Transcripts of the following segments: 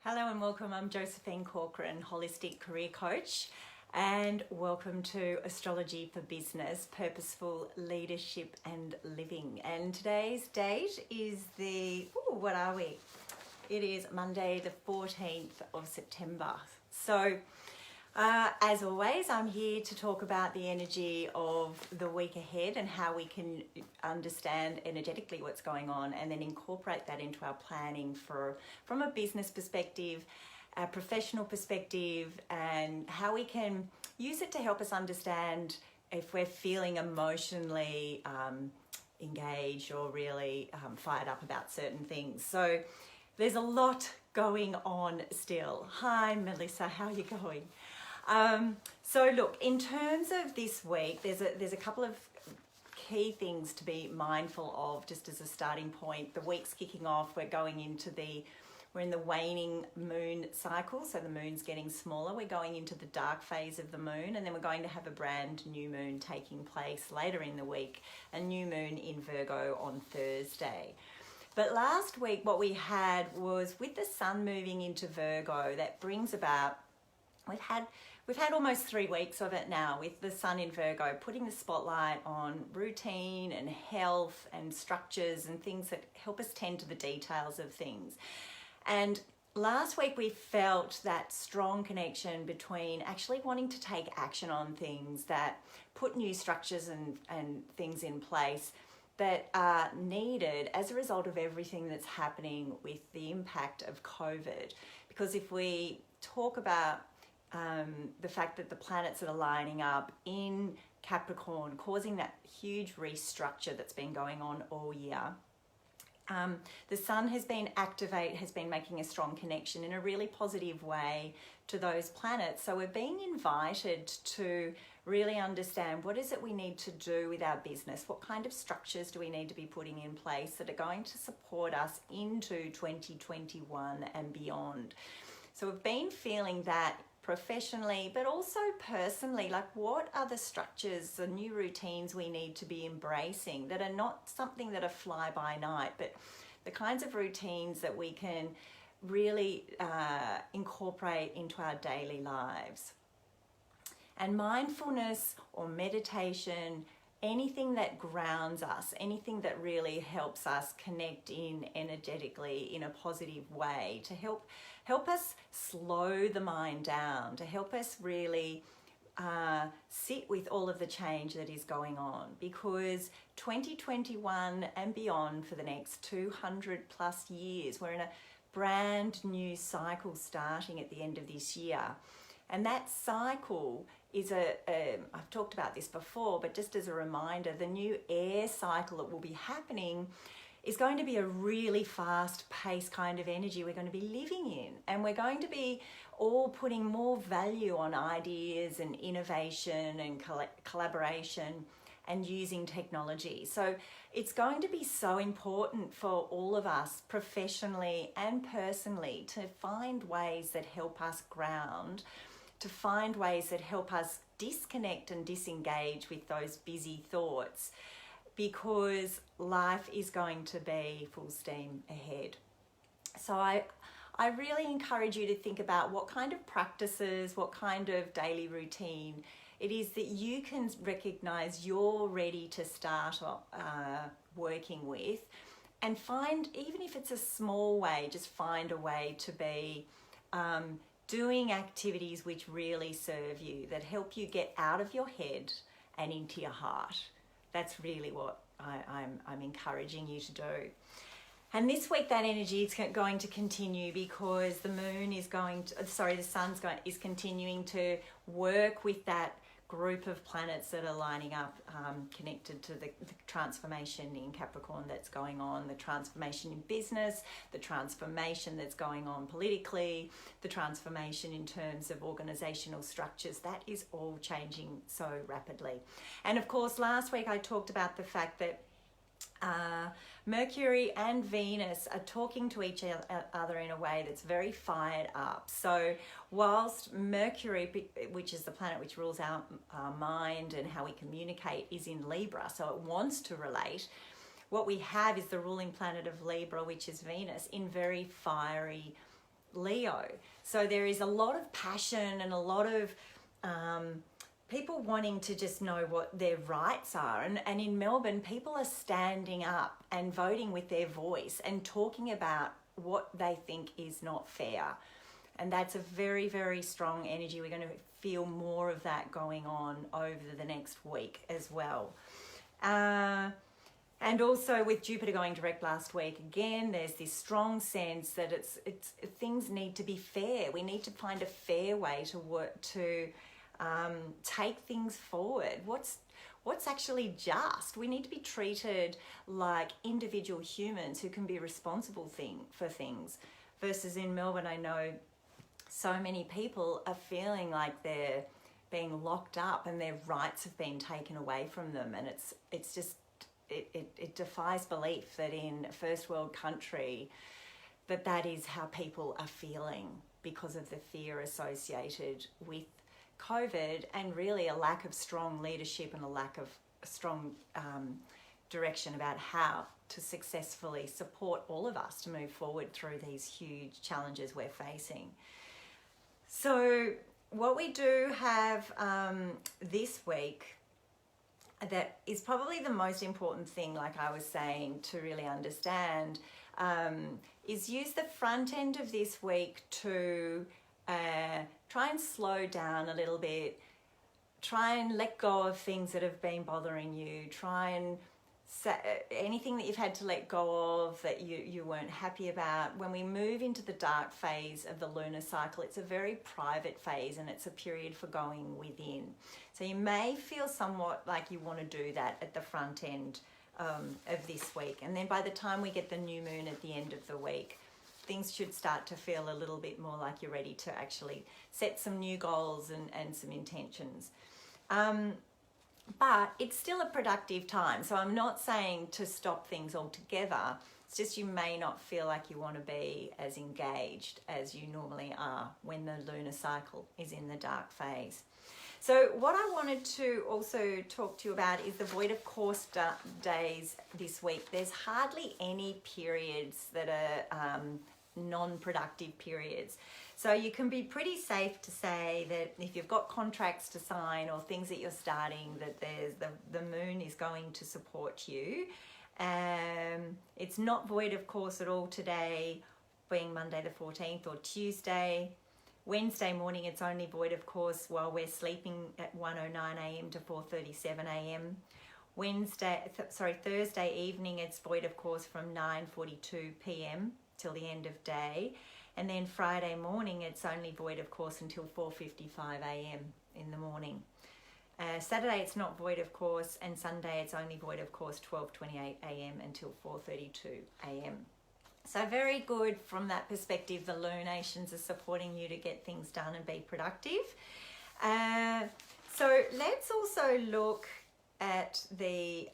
Hello and welcome. I'm Josephine Corcoran, Holistic Career Coach, and welcome to Astrology for Business, Purposeful Leadership and Living. And today's date is what are we? It is Monday the 14th of September. So as always, I'm here to talk about the energy of the week ahead and how we can understand energetically what's going on and then incorporate that into our planning from a business perspective, a professional perspective, and how we can use it to help us understand if we're feeling emotionally engaged or really fired up about certain things. So there's a lot going on still. Hi Melissa, how are you going? So look, in terms of this week, there's a couple of key things to be mindful of just as a starting point. The week's kicking off. We're in the waning moon cycle, so the moon's getting smaller. We're going into the dark phase of the moon, and then we're going to have a brand new moon taking place later in the week, a new moon in Virgo on Thursday. But last week, what we had was with the sun moving into Virgo, that brings about, We've had almost 3 weeks of it now with the sun in Virgo, putting the spotlight on routine and health and structures and things that help us tend to the details of things. And last week we felt that strong connection between actually wanting to take action on things that put new structures and things in place that are needed as a result of everything that's happening with the impact of COVID. Because if we talk about the fact that the planets that are lining up in Capricorn, causing that huge restructure that's been going on all year. The sun has been making a strong connection in a really positive way to those planets. So we're being invited to really understand what is it we need to do with our business? What kind of structures do we need to be putting in place that are going to support us into 2021 and beyond? So we've been feeling that professionally, but also personally, like what are the structures, the new routines we need to be embracing that are not something that are fly by night, but the kinds of routines that we can really incorporate into our daily lives. And mindfulness or meditation, anything that grounds us, anything that really helps us connect in energetically in a positive way to help us slow the mind down, to help us really sit with all of the change that is going on, because 2021 and beyond, for the next 200 plus years, we're in a brand new cycle starting at the end of this year. And that cycle is I've talked about this before, but just as a reminder, the new air cycle that will be happening is going to be a really fast-paced kind of energy we're going to be living in. And we're going to be all putting more value on ideas and innovation and collaboration and using technology. So it's going to be so important for all of us professionally and personally to find ways that help us ground, to find ways that help us disconnect and disengage with those busy thoughts, because life is going to be full steam ahead. So I really encourage you to think about what kind of practices, what kind of daily routine it is that you can recognize you're ready to start working with, and find, even if it's a small way, just find a way to be doing activities which really serve you, that help you get out of your head and into your heart. That's really what I'm encouraging you to do. And this week that energy is going to continue because the sun is continuing to work with that group of planets that are lining up, connected to the transformation in Capricorn that's going on, the transformation in business, the transformation that's going on politically, the transformation in terms of organizational structures. That is all changing so rapidly. And of course, last week I talked about the fact that Mercury and Venus are talking to each other in a way that's very fired up. So whilst Mercury, which is the planet which rules our mind and how we communicate, is in Libra, so it wants to relate, what we have is the ruling planet of Libra, which is Venus, in very fiery Leo. So there is a lot of passion and a lot of people wanting to just know what their rights are. And in Melbourne, people are standing up and voting with their voice and talking about what they think is not fair. And that's a very, very strong energy. We're going to feel more of that going on over the next week as well. And also with Jupiter going direct last week, again, there's this strong sense that it's things need to be fair. We need to find a fair way to work to take things forward. What's actually just? We need to be treated like individual humans who can be responsible for things. Versus in Melbourne, I know so many people are feeling like they're being locked up and their rights have been taken away from them, and it's just it defies belief that in a first world country that is how people are feeling because of the fear associated with COVID, and really a lack of strong leadership and a lack of strong direction about how to successfully support all of us to move forward through these huge challenges we're facing. So what we do have this week that is probably the most important thing, like I was saying, to really understand is use the front end of this week to try and slow down a little bit, try and let go of things that have been bothering you, try and anything that you've had to let go of that you weren't happy about. When we move into the dark phase of the lunar cycle, it's a very private phase and it's a period for going within. So you may feel somewhat like you want to do that at the front end of this week. And then by the time we get the new moon at the end of the week, things should start to feel a little bit more like you're ready to actually set some new goals and some intentions. But it's still a productive time. So I'm not saying to stop things altogether. It's just you may not feel like you want to be as engaged as you normally are when the lunar cycle is in the dark phase. So what I wanted to also talk to you about is the void of course days this week. There's hardly any periods that are non-productive periods. So you can be pretty safe to say that if you've got contracts to sign or things that you're starting, that there's the moon is going to support you. It's not void of course at all today, being Monday the 14th, or Tuesday. Wednesday morning it's only void of course while we're sleeping at 1:09 a.m. to 4:37 a.m. Thursday evening it's void of course from 9:42 p.m. till the end of day. And then Friday morning it's only void of course until 4:55 a.m. in the morning. Saturday it's not void of course, and Sunday it's only void of course 12:28 a.m. until 4:32 a.m. So very good from that perspective. The lunations are supporting you to get things done and be productive. So let's also look at the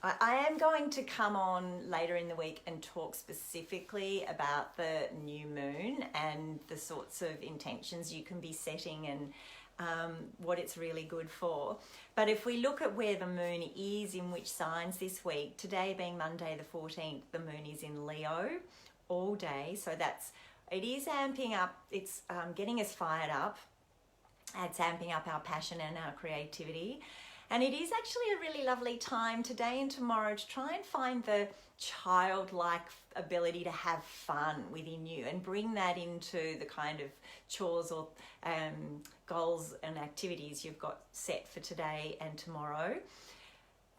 I am going to come on later in the week and talk specifically about the new moon and the sorts of intentions you can be setting and what it's really good for. But if we look at where the moon is in which signs this week, today being Monday the 14th, the moon is in Leo all day. So it is amping up, it's getting us fired up. It's amping up our passion and our creativity. And it is actually a really lovely time today and tomorrow to try and find the childlike ability to have fun within you and bring that into the kind of chores or goals and activities you've got set for today and tomorrow.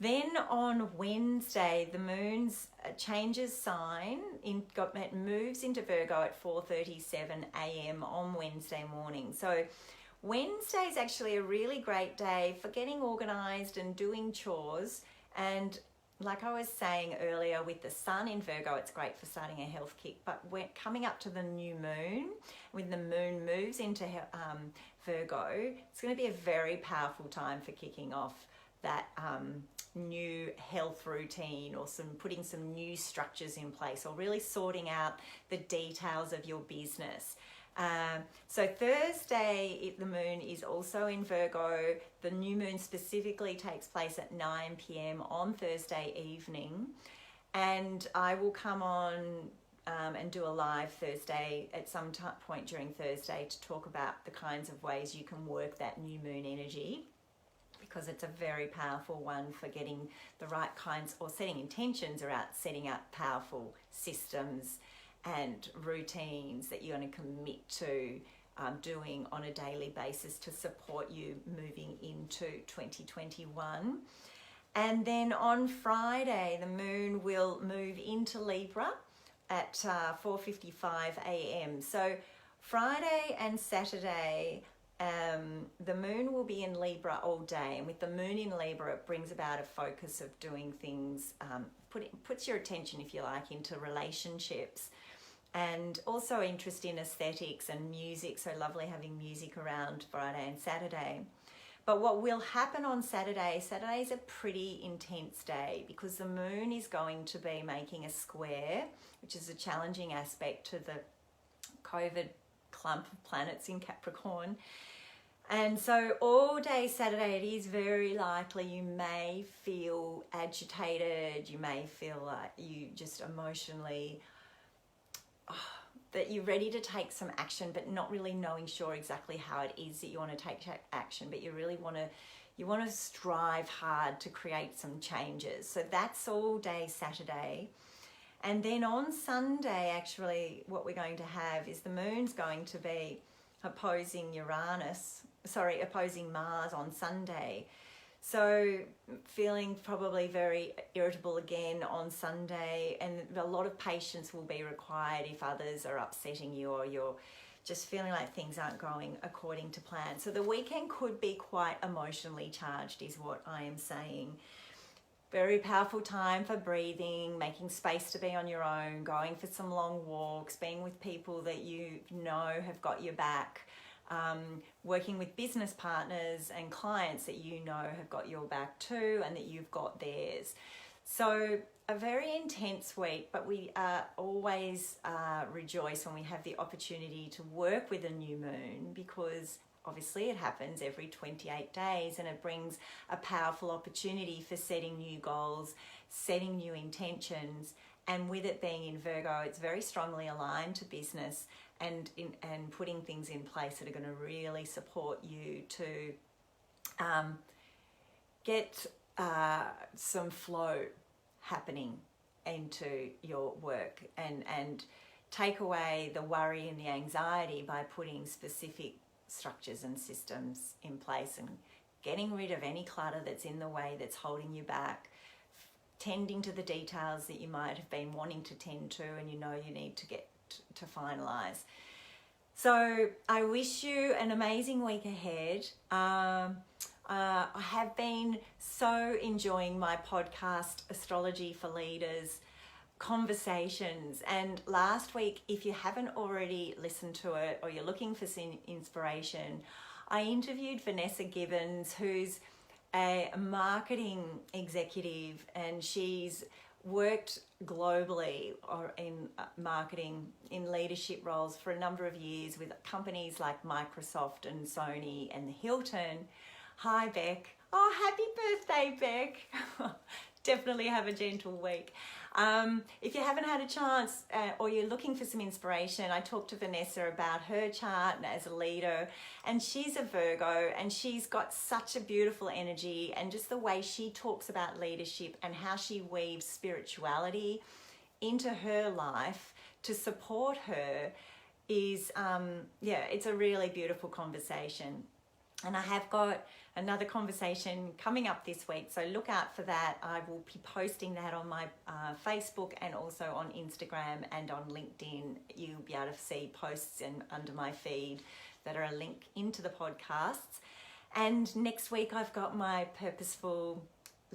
Then on Wednesday, the moon changes sign, it moves into Virgo at 4:37 a.m. on Wednesday morning. So Wednesday is actually a really great day for getting organised and doing chores. And like I was saying earlier, with the sun in Virgo, it's great for starting a health kick. But we're coming up to the new moon. When the moon moves into Virgo, it's going to be a very powerful time for kicking off that new health routine, or putting some new structures in place, or really sorting out the details of your business. So Thursday, the moon is also in Virgo. The new moon specifically takes place at 9 p.m. on Thursday evening. And I will come on and do a live Thursday at some point during Thursday to talk about the kinds of ways you can work that new moon energy, because it's a very powerful one for getting the right kinds, or setting intentions around setting up powerful systems and routines that you're going to commit to doing on a daily basis to support you moving into 2021. And then on Friday, the moon will move into Libra at 4:55 a.m. So Friday and Saturday, the moon will be in Libra all day. And with the moon in Libra, it brings about a focus of doing things, puts your attention, if you like, into relationships. And also interest in aesthetics and music. So lovely having music around Friday and Saturday. But what will happen on Saturday is a pretty intense day, because the moon is going to be making a square, which is a challenging aspect to the COVID clump of planets in Capricorn. And so all day Saturday, it is very likely you may feel agitated, you may feel like you just emotionally, that you're ready to take some action, but not really knowing sure exactly how it is that you want to take action, but you really want to strive hard to create some changes. So that's all day Saturday. And then on Sunday, actually, what we're going to have is the moon's going to be opposing Mars on Sunday. So feeling probably very irritable again on Sunday, and a lot of patience will be required if others are upsetting you, or you're just feeling like things aren't going according to plan. So the weekend could be quite emotionally charged, is what I am saying. Very powerful time for breathing, making space to be on your own, going for some long walks, being with people that you know have got your back. Working with business partners and clients that you know have got your back too, and that you've got theirs. So a very intense week, but we always rejoice when we have the opportunity to work with a new moon, because obviously it happens every 28 days, and it brings a powerful opportunity for setting new goals, setting new intentions. And with it being in Virgo, it's very strongly aligned to business and putting things in place that are going to really support you to get some flow happening into your work, and take away the worry and the anxiety by putting specific structures and systems in place, and getting rid of any clutter that's in the way, that's holding you back, tending to the details that you might have been wanting to tend to and you know you need to get to finalize. So I wish you an amazing week ahead. I have been so enjoying my podcast, Astrology for Leaders conversations. And last week, if you haven't already listened to it, or you're looking for some inspiration, I interviewed Vanessa Gibbons, who's a marketing executive, and she's worked globally or in marketing in leadership roles for a number of years with companies like Microsoft and Sony and Hilton. Hi, Beck. Oh, happy birthday, Beck. Definitely have a gentle week. If you haven't had a chance or you're looking for some inspiration, I talked to Vanessa about her chart as a leader, and she's a Virgo, and she's got such a beautiful energy, and just the way she talks about leadership and how she weaves spirituality into her life to support her is, it's a really beautiful conversation. And I have got another conversation coming up this week, so look out for that. I will be posting that on my Facebook and also on Instagram and on LinkedIn. You'll be able to see posts under my feed that are a link into the podcasts. And next week I've got my Purposeful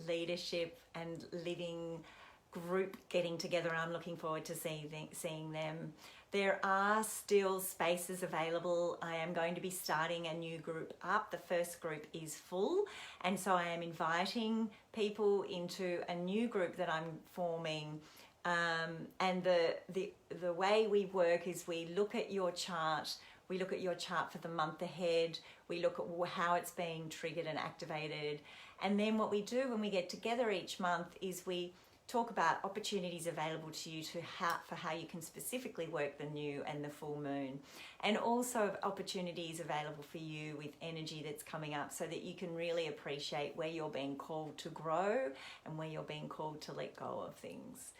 Leadership and Living group getting together. I'm looking forward to seeing them. There are still spaces available. I am going to be starting a new group up. The first group is full, and so I am inviting people into a new group that I'm forming. And the way we work is we look at your chart. We look at your chart for the month ahead. We look at how it's being triggered and activated. And then what we do when we get together each month is we talk about opportunities available to you for how you can specifically work the new and the full moon, and also opportunities available for you with energy that's coming up so that you can really appreciate where you're being called to grow and where you're being called to let go of things.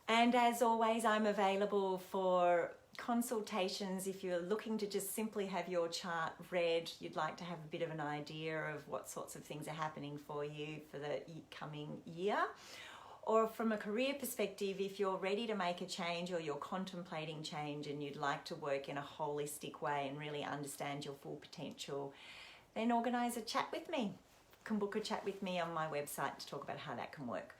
And as always, I'm available for consultations if you're looking to just simply have your chart read, you'd like to have a bit of an idea of what sorts of things are happening for you for the coming year. Or from a career perspective, if you're ready to make a change or you're contemplating change and you'd like to work in a holistic way and really understand your full potential, then organise a chat with me. You can book a chat with me on my website to talk about how that can work.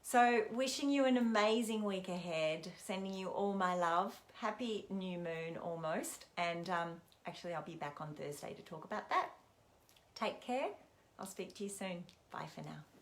So wishing you an amazing week ahead, sending you all my love. Happy new moon almost. And actually I'll be back on Thursday to talk about that. Take care. I'll speak to you soon. Bye for now.